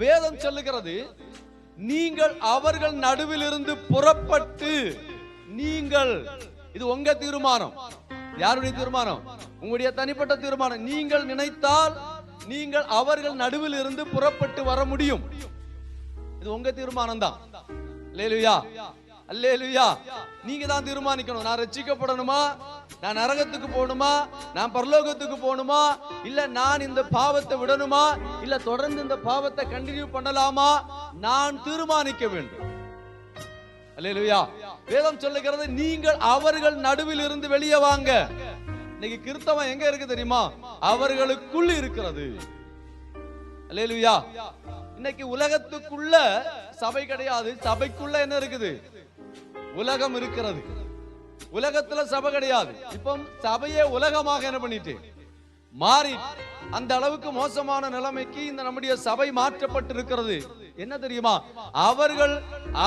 வேதம் சொல்லுகிறது, நீங்கள் அவர்கள் நடுவில் இருந்து புறப்பட்டு, நீங்கள், இது உங்க தீர்மானம். யாருடைய தீர்மானம்? உங்களுடைய தனிப்பட்ட தீர்மானம். நீங்கள் நினைத்தால் நீங்கள் அவர்கள் நடுவில் இருந்து புறப்பட்டு வர முடியும். இது உங்க தீர்மானம் தான். அல்லேலூயா, அல்லேலூயா. நீங்க தான் தீர்மானிக்கணும். நான் ரட்சிக்கப்படணுமா, நான் நரகத்துக்கு போகணுமா, நான் பரலோகத்துக்கு போகணுமா, இல்ல நான் இந்த பாவத்தை விடணுமா, இல்ல தொடர்ந்து இந்த பாவத்தை கண்டினியூ பண்ணலாமா, நான் தீர்மானிக்க வேண்டும். அல்லேலூயா. வேதம் சொல்லுகிறது, நீங்கள் அவர்கள் நடுவில் இருந்து வெளியே வாங்க. இன்னைக்கு கிறிஸ்தவம் எங்க இருக்கு தெரியுமா? அவர்களுக்குள் இருக்கிறது. அல்லேலூயா. இன்னைக்கு உலகத்துக்குள்ள சபை கிடையாது, சபைக்குள்ள என்ன இருக்குது? உலகம் இருக்கிறது. உலகத்துல சபை கிடையாது. இப்போ சபையே உலகமாக என்ன பண்ணிட்டு மாறி அந்த அளவுக்கு மோசமான நிலைமைக்கு இந்த நம்முடைய சபை மாற்றப்பட்டிருக்கிறது. என்ன தெரியுமா?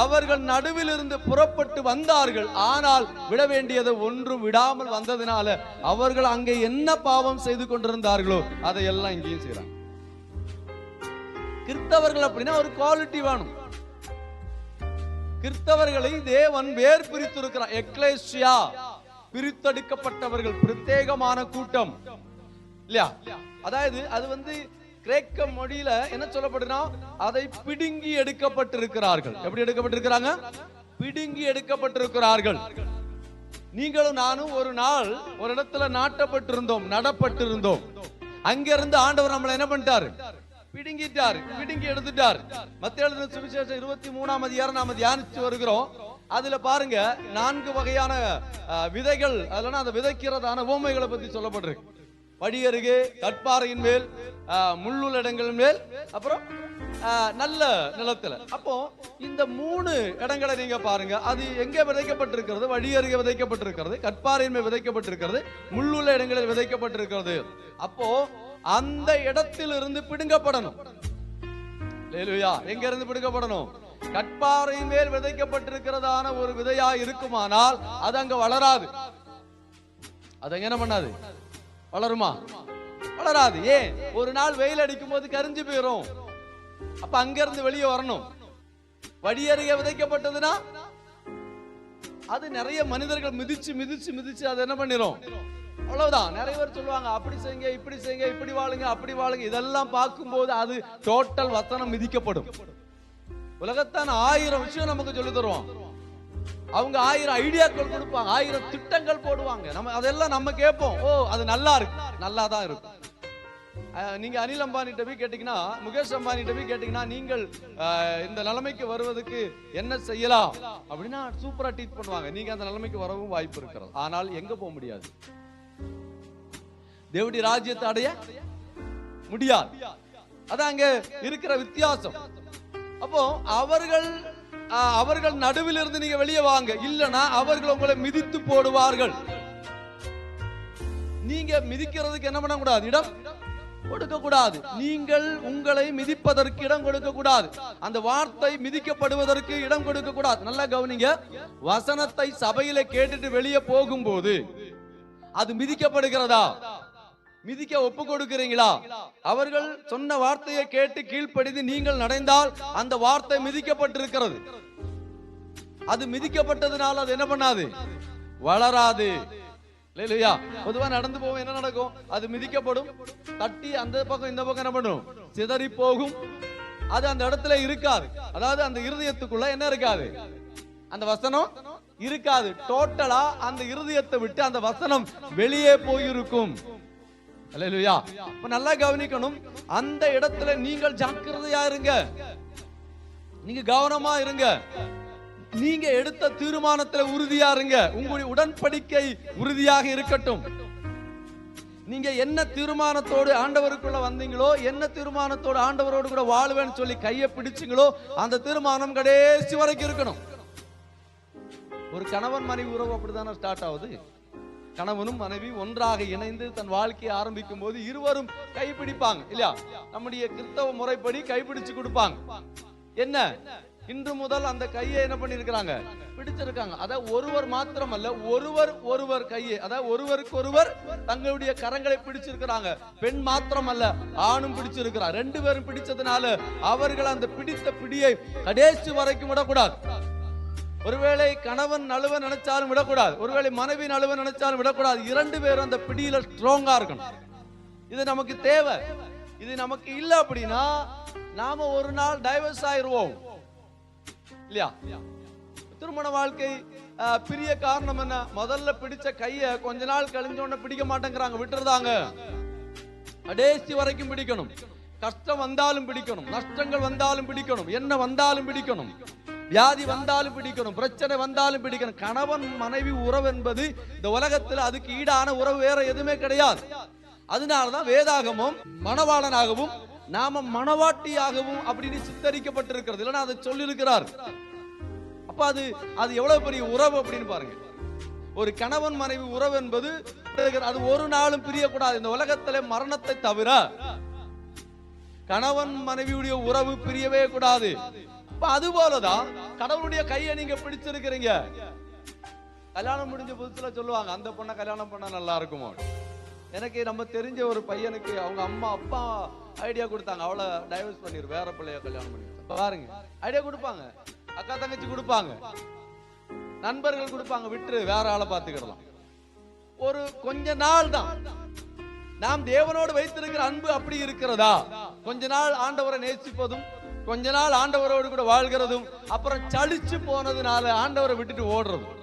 அவர்கள் நடுவில் இருந்து புறப்பட்டு வந்தார்கள். ஆனால் விட வேண்டியதை ஒன்றும் விடாமல் வந்ததினால அவர்கள் அங்கே என்ன பாவம் செய்து கொண்டிருந்தார்களோ அதையெல்லாம் இங்கேயும் செய்றாங்க. கிறிஸ்தவர்கள் அப்படின்னா ஒரு குவாலிட்டி வேணும். கிறிஸ்தவர்களை தேவன் வேர் பிரித்திருக்கிறார். எக்லேசியா, பிரித்தெடுக்கப்பட்டவர்கள், பிரத்யேகமான கூட்டம் இல்லையா? அதாவது அது கிரேக்க மொழியில என்ன சொல்லப்படுனா, அதை பிடுங்கி எடுக்கப்பட்டிருக்கிறார்கள். எப்படி எடுக்கப்பட்டிருக்கிறாங்க? பிடுங்கி எடுக்கப்பட்டிருக்கிறார்கள். நீங்களும் நானும் ஒரு நாள் ஒரு இடத்துல நாட்டப்பட்டிருந்தோம், நடப்பட்டிருந்தோம். அங்கிருந்து ஆண்டவர் நம்மளை என்ன பண்ணிட்டாரு? பிடுங்கிட்டார், பிடுங்கி எடுத்துட்டார். மத்தேயு எழுதின சுவிசேஷம் 23ஆம் அதிகாரம் நாம தியானிச்சு வருகிறோம். அதுல பாருங்க, 4 வகையான விதைகள், அதெல்லாம் அந்த விதைக்கிறதான உவமைகளை பத்தி சொல்லப்பட்டிருக்கு. வழியருகே, கற்பாறையின் மேல், முள்ளுள்ள இடங்கள் மேல், அப்புறம் நல்ல நிலத்துல. அப்போ இந்த 3 இடங்களை நீங்க பாருங்க. அது எங்க விதைக்கப்பட்டிருக்கிறது? வழியருகே விதைக்கப்பட்டிருக்கிறது, கற்பாறையின் மேல் விதைக்கப்பட்டிருக்கிறது, முள்ளுள்ள இடங்களில் விதைக்கப்பட்டிருக்கிறது. அப்போ அந்த இடத்தில் இருந்து பிடுங்கப்படணும். அல்லேலூயா. எங்க இருந்து பிடுங்கப்படணும்? கற்பாறையின் மேல் விதைக்கப்பட்டிருக்கிறதான ஒரு விதையா இருக்குமானால் அது அங்க வளராது. அது என்ன பண்ணாது? வளருமா? வளராது. ஏன்? ஒரு நாள் வெயில் அடிக்கும் போது கரிஞ்சு போயிடும். அப்ப அங்க இருந்து வெளியே வரணும். வழியருகே விதைக்கப்பட்டதுன்னா அது நிறைய மனிதர்கள் மிதிச்சு மிதிச்சு மிதிச்சு அது என்ன பண்ணிரும்? அவ்வளவுதான். நிறைய பேர் சொல்லுவாங்க, அப்படி செய்யுங்க, இப்படி செய்யுங்க, இப்படி வாழுங்க, அப்படி வாழுங்க. இதெல்லாம் பார்க்கும்போது அது டோட்டல் வசனம் மிதிக்கப்படும். உலகத்தான் 1000 விஷயம் நமக்கு சொல்லி தருவாங்க. அவங்க 1000 ஐடியாக்கள் கொடுப்பாங்க, 1000 திட்டங்கள் போடுவாங்க. நம்ம அதெல்லாம் நம்ம கேட்போம். ஓ, அது நல்லா இருக்கு, நல்லா தான் இருக்கும். நீங்க அனில் அம்பானிட்ட போய் கேட்டீங்கன்னா, முகேஷ் அம்பானிட்ட போய் கேட்டீங்கன்னா, நீங்கள் இந்த நிலைமைக்கு வருவதற்கு என்ன செய்யலாம் அப்படின்னா சூப்பரா டீச் பண்ணுவாங்க. நீங்க அந்த நிலைமைக்கு வரவும் வாய்ப்பு இருக்கிறது. ஆனால் எங்க போக முடியாது? தேவனுடைய ராஜ்யத்தை அடைய முடியாது. அதான் அங்க இருக்கிற வித்தியாசம். அப்போ அவர்கள் நடுவில் இருந்து நீங்க வெளியே வாங்க, இல்லனா அவர்கள் உங்களை மிதித்து போடுவார்கள். நீங்க மிதிக்கிறதுக்கு என்ன பண்ண கூடாது? இடம் கொடுக்க கூடாது. நீங்கள் உங்களை மிதிப்பதற்கு இடம் கொடுக்க கூடாது. அந்த வார்த்தை மிதிக்கப்படுவதற்கு இடம் கொடுக்க கூடாது. நல்லா கவனிங்க. வசனத்தை சபையில கேட்டுட்டு வெளியே போகும்போது அது மிதிக்கப்படுகிறதா? மிதிக்க ஒப்பு கொடுக்கிறீங்களா? அவர்கள் சொன்ன வார்த்தையை கேட்டு கீழ்ப்படிந்து நீங்கள் நடந்தால் அந்த வார்த்தை மிதிக்கப்பட்டிருக்கிறது. அது மிதிக்கப்பட்டதுனால அது என்ன பண்ணாது? வளராது. இல்லையா? பொதுவா நடந்து போவோம், என்ன நடக்கும்? அது மிதிக்கப்படும், தட்டி அந்த பக்கம் இந்த பக்கம் என்ன பண்ணும்? சிதறி போகும். அது அந்த இடத்துல இருக்காது. அதாவது அந்த இருதயத்துக்குள்ள என்ன இருக்காது? அந்த வசனம் இருக்காது. டோட்டலா அந்த இருதயத்தை விட்டு அந்த வசனம் வெளியே போயிருக்கும். அல்லேலூயா. அப்ப நல்லா கவனிக்கணும். அந்த இடத்துல நீங்கள் ஜாக்கிரதையா இருங்க, நீங்க கவனமா இருங்க, நீங்க எடுத்த தீர்மானத்துல உறுதியா இருங்க. உங்களுடைய உடன்படிக்கை உறுதியாக இருக்கட்டும். நீங்க என்ன தீர்மானத்தோடு ஆண்டவருக்குள்ள வந்தீங்களோ, என்ன தீர்மானத்தோடு ஆண்டவரோடு கூட வாழ்வேன்னு சொல்லி கையை பிடிச்சிங்களோ, அந்த தீர்மானம் கடைசி வரைக்கும் இருக்கணும். ஒரு கணவன் மனைவி உறவு அப்படித்தானே ஸ்டார்ட் ஆகுது. கணவனும் மனைவி ஒன்றாக இணைந்து தன் வாழ்க்கையை ஆரம்பிக்கும் போது இருவரும் கைப்பிடிப்பாங்க இல்லையா? நம்முடைய கிறிஸ்தவ முறைப்படி கைப்பிடிச்சு கொடுப்பாங்க. என்ன? இன்று முதல் அந்த கையை என்ன பண்ணிருக்கிறாங்க, பிடிச்சிருக்காங்க. அதாவது ஒருவர் மாத்திரமல்ல, ஒருவர் கையை, அதாவது ஒருவருக்கு ஒருவர் தங்களுடைய கரங்களை பிடிச்சிருக்கிறாங்க. பெண் மாத்திரமல்ல, ஆணும் பிடிச்சிருக்கிறார். 2 பேரும் பிடிச்சதுனால அவர்கள் அந்த பிடித்த பிடியை கடைசி வரைக்கும் விடக்கூடாது. ஒருவேளை கணவன் நழுவ நினைச்சாலும் விடக்கூடாது, ஒருவேளை மனைவி நழுவ நினைச்சாலும் விடக்கூடாது. 2 பேரும் அந்த பிடியில ஸ்ட்ராங்கா இருக்கணும். இது நமக்கு தேவை. இது நமக்கு இல்ல அப்படின்னா நாம ஒரு நாள் டைவர்ஸ் ஆயிருவோம் இல்லையா? திருமண வாழ்க்கை பிரிய காரணம் என்ன? முதல்ல பிடிச்ச கைய கொஞ்ச நாள் கழிஞ்சோன்னு பிடிக்க மாட்டேங்கிறாங்க, விட்டுறதாங்க. கடைசி வரைக்கும் பிடிக்கணும். கஷ்டம் வந்தாலும் பிடிக்கணும், நஷ்டங்கள் வந்தாலும் பிடிக்கணும், என்ன வந்தாலும் பிடிக்கணும், வியாதி வந்தாலும் பிடிக்கணும், பிரச்சனை வந்தாலும் பிடிக்கணும். கணவன் மனைவி உறவு என்பது இந்த உலகத்தில் அதுக்கு ஈடான உறவு வேற எதுவுமே கிடையாது. அதனாலதான் வேதாகமும் மணவாளனாகவும் நாம மணவாட்டியாகவும் அப்படின்னு சித்தரிக்கப்பட்டிருக்கிறது. இல்லைன்னா அதை சொல்லியிருக்கிறார். அப்ப அது எவ்வளவு பெரிய உறவு அப்படின்னு பாருங்க. ஒரு கணவன் மனைவி உறவு என்பது அது ஒரு நாளும் பிரியக்கூடாது. இந்த உலகத்திலே மரணத்தை தவிர கணவன் மனைவியுடைய உறவு பிரியவே கூடாது. அது போலதான் கடவுளுடைய கையை நீங்க பிடிச்சிருக்கிறீங்க. கல்யாணம் முடிஞ்ச புதுசுல சொல்லுவாங்க, அந்த பொண்ணை கல்யாணம் பண்ணா நல்லா இருக்குமோ. எனக்கு நம்ம தெரிஞ்ச ஒரு பையனுக்கு அவங்க அம்மா அப்பா ஐடியா கொடுத்தாங்க, அவளை டைவர்ஸ் பண்ணிரு, வேற பிள்ளைய கல்யாணம் பண்ணி. பாருங்க, ஐடியா கொடுப்பாங்க, அக்கா தங்கச்சி கொடுப்பாங்க, நண்பர்கள் கொடுப்பாங்க, விட்டு வேற ஆளை பார்த்துக்கிடலாம். ஒரு கொஞ்ச நாள் தான். நாம் தேவனோடு வைத்திருக்கிற அன்பு அப்படி இருக்கிறதா? கொஞ்ச நாள் ஆண்டவரை நேசிப்பதும், கொஞ்ச நாள் ஆண்டவரோடு கூட வாழ்கிறதும், அப்புறம் சலிச்சு போனதுனால ஆண்டவரை விட்டுட்டு ஓடுறதும்.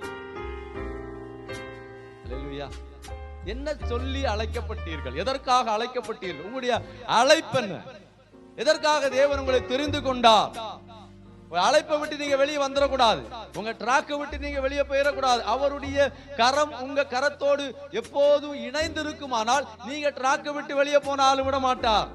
அல்லேலூயா. என்ன சொல்லி அழைக்கப்பட்டீர்கள்? எதற்காக அழைக்கப்பட்டீர்கள்? உங்களுடைய அழைப்பு என்ன? எதற்காக தேவன் உங்களை தெரிந்து கொண்டார்? அழைப்பை விட்டு நீங்க வெளியே வந்துடக்கூடாது, உங்க டிராக்கை விட்டு நீங்க வெளியே போயிடக்கூடாது. அவருடைய கரம் உங்க கரத்தோடு எப்போதும் இணைந்து இருக்குமானால் நீங்க டிராக்கை விட்டு வெளியே போனாலும் விட மாட்டார்.